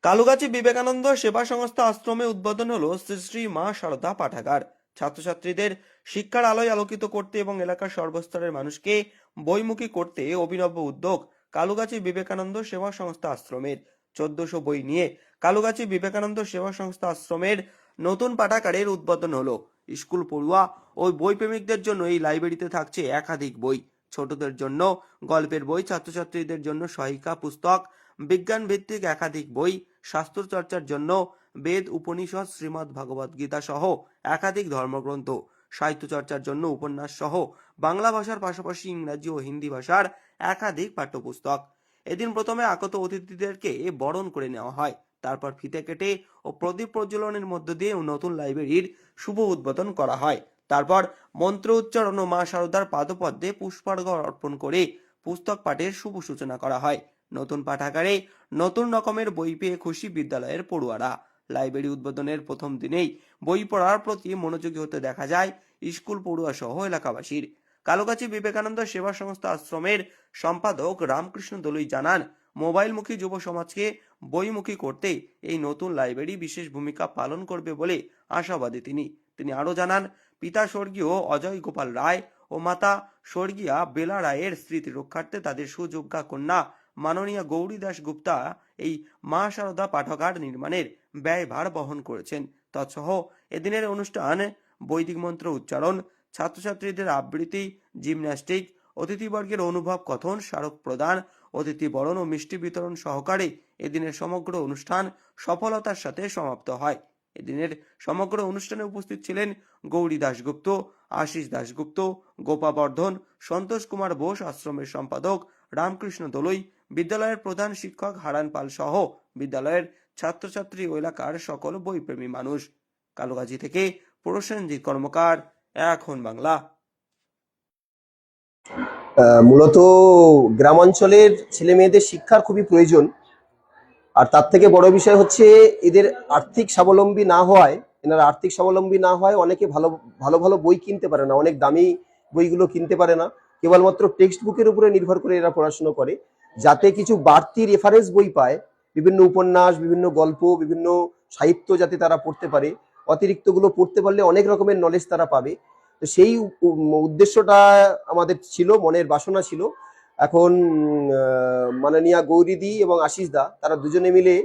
কালুগাছি বিবেকানন্দ সেবা সংস্থা আশ্রমে উদ্বোধন হলো শ্রী শ্রী মা শারদা পাঠাগার। ছাত্রছাত্রীদের শিক্ষার আলোয় আলোকিত করতে এবং এলাকার সর্বস্তরের মানুষকে বইমুখী করতে অভিনব উদ্যোগ কালুগাছি বিবেকানন্দ সেবা সংস্থা আশ্রমের। 1400 বই নিয়ে কালুগাছি বিবেকানন্দ সেবা সংস্থা আশ্রমের নতুন পাঠাগারের উদ্বোধন হলো। স্কুল পড়ুয়া ও বই প্রেমিকদের জন্য এই লাইব্রেরিতে থাকছে একাধিক বই। ছোটদের জন্য গল্পের বই, ছাত্রছাত্রীদের জন্য সহায়িকা পুস্তক, বিজ্ঞান ভিত্তিক একাধিক বই, শাস্ত্র চর্চার জন্য বেদ, উপনিষদ, শ্রীমদ্ ভাগবত গীতা সহ একাধিক ধর্মগ্রন্থ, সাহিত্য চর্চার জন্য উপন্যাস সহ বাংলা ভাষার পাশাপাশি ইংরাজি ও হিন্দি ভাষার একাধিক পাঠ্যপুস্তক। এদিন প্রথমে আগত অতিথিদেরকে বরণ করে নেওয়া হয়, তারপর ফিতে কেটে ও প্রদীপ প্রজ্বলনের মধ্য দিয়ে নতুন লাইব্রেরির শুভ উদ্বোধন করা হয়। তারপর মন্ত্র উচ্চারণ ও মা শারদার পাদপদ্মে পুষ্পার্ঘ্য অর্পণ করে পুস্তক পাঠের শুভ সূচনা করা হয়। নতুন পাঠাগারে নতুন রকমের বই পেয়ে খুশি বিদ্যালয়ের পড়ুয়ারা। লাইব্রেরি উদ্বোধনের প্রথম দিনেই বই পড়ার প্রতি মনোযোগী হতে দেখা যায় স্কুল পড়ুয়া সহ এলাকাবাসীর। কালুগাছি বিবেকানন্দ সেবা সংস্থা আশ্রমের সম্পাদক রামকৃষ্ণ দলুই জানান, মোবাইলমুখী যুব সমাজকে বইমুখী করতে এই নতুন লাইব্রেরি বিশেষ ভূমিকা পালন করবে বলে আশাবাদী তিনি আরো জানান, পিতা স্বর্গীয় অজয় গোপাল রায় ও মাতা স্বর্গীয়া বেলা রায়ের স্মৃতি রক্ষার্থে তাদের সুযোগ্যা কন্যা মাননীয় গৌরী দাস গুপ্তা এই মা শারদা পাঠাগার নির্মাণের ব্যয়ভার বহন করেছেন। তৎসহ এদিনের অনুষ্ঠান বৈদিক মন্ত্র উচ্চারণ, ছাত্রছাত্রীদের আবৃত্তি, জিমন্যাস্টিক, অতিথিবর্গের অনুভব কথন, স্মারক প্রদান, অতিথি বরণ ও মিষ্টি বিতরণ সহকারে এদিনের সমগ্র অনুষ্ঠান সফলতার সাথে সমাপ্ত হয়। এদিনের সমগ্র অনুষ্ঠানে উপস্থিত ছিলেন গৌরী দাশগুপ্ত, আশিস দাশগুপ্ত, গোপা বর্ধন, সন্তোষ কুমার বোস, আশ্রমের সম্পাদক রামকৃষ্ণ দলুই, বিদ্যালয়ের প্রধান শিক্ষক হারান পাল সহ বিদ্যালয়ের ছাত্রছাত্রী ও এলাকার সকল বইপ্রেমী মানুষ। কালুগাছি থেকে প্রসেনজিৎ কর্মকার, এখন বাংলা। মূলত গ্রামাঞ্চলের ছেলে মেয়েদের শিক্ষার খুবই প্রয়োজন। আর তার থেকে বড় বিষয় হচ্ছে এদের আর্থিক স্বাবলম্বী না হওয়ায়, এনারা আর্থিক স্বাবলম্বী না হয় অনেকে ভালো ভালো ভালো বই কিনতে পারে না, অনেক দামি বইগুলো কিনতে পারে না, কেবলমাত্র টেক্সট বুকের উপরে নির্ভর করে এরা পড়াশোনা করে। যাতে কিছু বাড়তি রেফারেন্স বই পায়, বিভিন্ন উপন্যাস, বিভিন্ন গল্প, বিভিন্ন সাহিত্য যাতে তারা পড়তে পারে, অতিরিক্তগুলো পড়তে পারলে অনেক রকমের নলেজ তারা পাবে। তো সেই উদ্দেশ্যটা আমাদের ছিল, মনের বাসনা ছিল। এখন মাননীয়া গৌরীদি এবং আশিস দা তারা দুজনে মিলে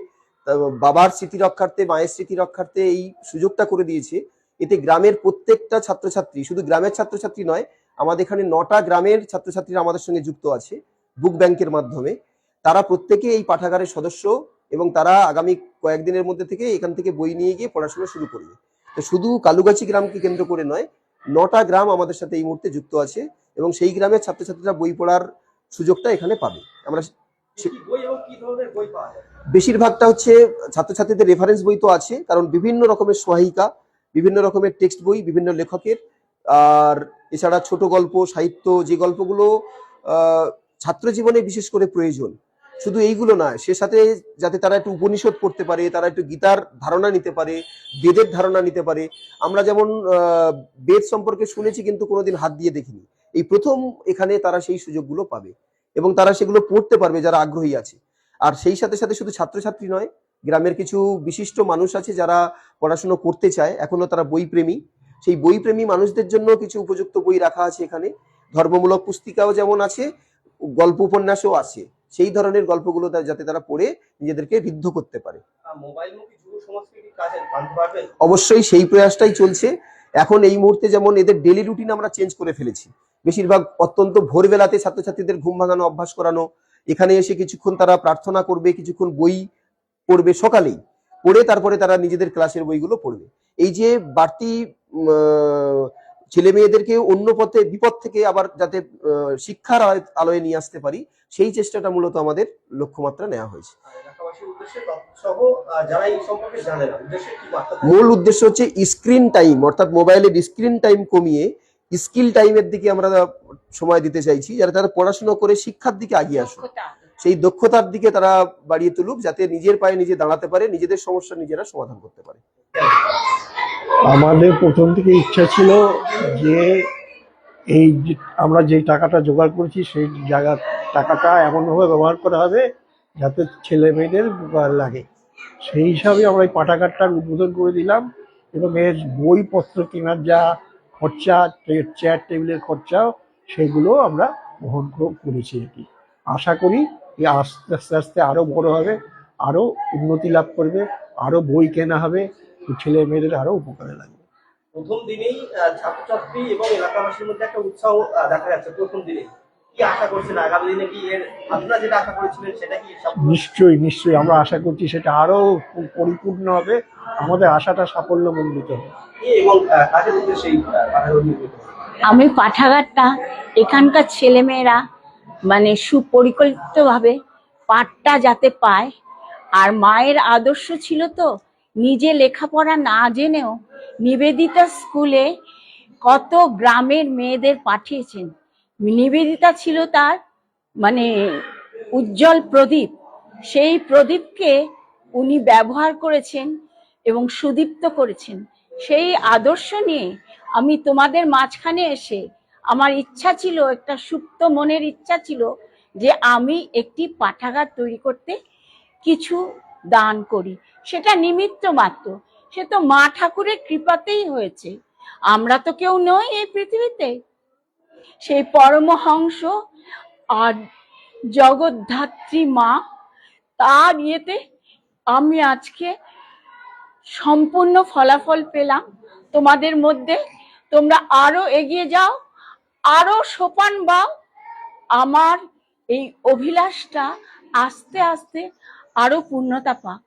বাবার স্মৃতি রক্ষার্থে, মায়ের স্মৃতি রক্ষার্থে এই সুযোগটা করে দিয়েছে। এতে গ্রামের প্রত্যেকটা ছাত্রছাত্রী, শুধু গ্রামের ছাত্রছাত্রী নয়, আমাদের এখানে 9টা গ্রামের ছাত্রছাত্রীরা আমাদের সঙ্গে যুক্ত আছে বুক ব্যাংকের মাধ্যমে। তারা প্রত্যেকে এই পাঠাগারের সদস্য এবং তারা আগামী কয়েকদিনের মধ্যে থেকে এখান থেকে বই নিয়ে গিয়ে পড়াশোনা শুরু করবে। তো শুধু কালুগাছি গ্রামকে কেন্দ্র করে নয়, 9টা গ্রাম আমাদের সাথে এই মুহূর্তে যুক্ত আছে এবং সেই গ্রামের ছাত্রছাত্রীরা বই পড়ার সুযোগটা এখানে পাবে। আমরা বেশিরভাগটা হচ্ছে ছাত্রছাত্রীদের রেফারেন্স বই তো আছে, কারণ বিভিন্ন রকমের সহায়িকা, বিভিন্ন রকমের টেক্সট বই বিভিন্ন লেখকের, আর এছাড়া ছোট গল্প, সাহিত্য, যে গল্পগুলো ছাত্র জীবনে বিশেষ করে প্রয়োজন, শুধু এইগুলো নয়, সে সাথে যাতে তারা একটু উপনিষদ পড়তে পারে, তারা একটু গীতার ধারণা নিতে পারে, বেদের ধারণা নিতে পারে। আমরা যেমন বেদ সম্পর্কে শুনেছি কিন্তু কোনোদিন হাত দিয়ে দেখিনি, এই প্রথম এখানে তারা সেই সুযোগগুলো পাবে এবং তারা সেগুলো পড়তে পারবে যারা আগ্রহী আছে। আর সেই সাথে সাথে শুধু ছাত্রছাত্রী নয়, গ্রামের কিছু বিশিষ্ট মানুষ আছে যারা পড়াশোনা করতে চায়, এখনো তারা বইপ্রেমী, সেই বইপ্রেমী মানুষদের জন্য কিছু উপযুক্ত বই রাখা আছে এখানে। ধর্মমূলক পুস্তিকাও যেমন আছে, গল্প উপন্যাসও আছে, সেই ধরনের গল্পগুলো যাতে তারা পড়ে নিজেদেরকে ঋদ্ধ করতে পারে। অবশ্যই সেই প্রয়াসটাই চলছে এখন। এই মুহূর্তে যেমন এদের ডেলি রুটিন আমরা চেঞ্জ করে ফেলেছি, বেশিরভাগ অত্যন্ত ভোরবেলাতে ছাত্রছাত্রীদের ঘুম ভাঙানো অভ্যাস করানো, এখানে এসে কিছুক্ষণ তারা প্রার্থনা করবে, কিছুক্ষণ বই পড়বে সকালেই, পড়ে তারপরে তারা নিজেদের ক্লাসের বইগুলো পড়বে। এই যে বাড়তি ছেলে মেয়েদেরকে অন্য পথে বিপদ থেকে আবার যাতে শিক্ষার আলোয় নিয়ে আসতে পারি, সেই চেষ্টাটা মূলত আমাদের লক্ষ্যমাত্রা নেওয়া হয়েছে। মূল উদ্দেশ্য হচ্ছে স্ক্রিন টাইম, অর্থাৎ মোবাইলের স্ক্রিন টাইম কমিয়ে স্কিল টাইমের দিকে আমরা সময় দিতে চাইছি, যাতে তারা পড়াশোনা করে শিক্ষার দিকে এগিয়ে আসুক, সেই দক্ষতার দিকে তারা বাড়িয়ে তুলুক, যাতে নিজের পায়ে নিজে দাঁড়াতে পারে, নিজেদের সমস্যা নিজেরা সমাধান করতে পারে। আমাদের প্রথম থেকে ইচ্ছা ছিল যে এই আমরা যে টাকাটা জোগাড় করেছি সেই টাকাটা এমনভাবে ব্যবহার করা হবে যাতে ছেলে মেয়েদের লাগে। সেই হিসাবে আমরা এই পাঠাগারটার উদ্বোধন করে দিলাম, এবং এর বইপত্র কেনার যা খরচা, চেয়ার টেবিলের খরচা, সেগুলো আমরা বহন করেছি আর কি। আশা করি এই আস্তে আস্তে আস্তে আরো বড় হবে, আরো উন্নতি লাভ করবে, আরো বই কেনা হবে, ছেলে মেয়েদের আরো উপকারে লাগবে। প্রথম দিনেই ছাত্রছাত্রী এবং এলাকাবাসীর মধ্যে একটা উৎসাহ দেখা যাচ্ছে প্রথম দিনে। কি আশা করছেন আগামী দিনে, কি এর আপনারা যেটা আশা করেছিলেন সেটা কি নিশ্চয়ই নিশ্চয়ই আমরা আশা করছি সেটা আরো পরিপূর্ণ হবে, আমাদের আশাটা সাফল্যমণ্ডিত হবে। এবং কাজের উদ্দেশ্যে এই পাঠাগার নির্মিত? আমি পাঠাগারটা এখানকার ছেলেমেয়েরা মানে সুপরিকল্পিতভাবে পাঠটা যাতে পায়। আর মায়ের আদর্শ ছিল তো, নিজে লেখাপড়া না জেনেও নিবেদিতা স্কুলে কত গ্রামের মেয়েদের পাঠিয়েছেন। নিবেদিতা ছিল তার মানে উজ্জ্বল প্রদীপ, সেই প্রদীপকে উনি ব্যবহার করেছেন এবং সুদীপ্ত করেছেন। সেই আদর্শ নিয়ে আমি তোমাদের মাঝখানে এসে আমার ইচ্ছা ছিল, একটা সুপ্ত মনের ইচ্ছা ছিল যে আমি একটি পাঠাগার তৈরি করতে কিছু দান করি। সেটা নিমিত্ত মাত্র, সে তো মা ঠাকুরের কৃপাতেই হয়েছে, আমরা তো কেউ নই এই পৃথিবীতে। সেই পরমহংস আর জগদ্ধাত্রী মা, তার ইয়েতে আমি আজকে সম্পূর্ণ ফলাফল পেলাম। তোমাদের মধ্যে তোমরা আরো এগিয়ে যাও, আরো সোপান বাও, আমার এই অভিলাষটা আস্তে আস্তে আরো পূর্ণতা পাক।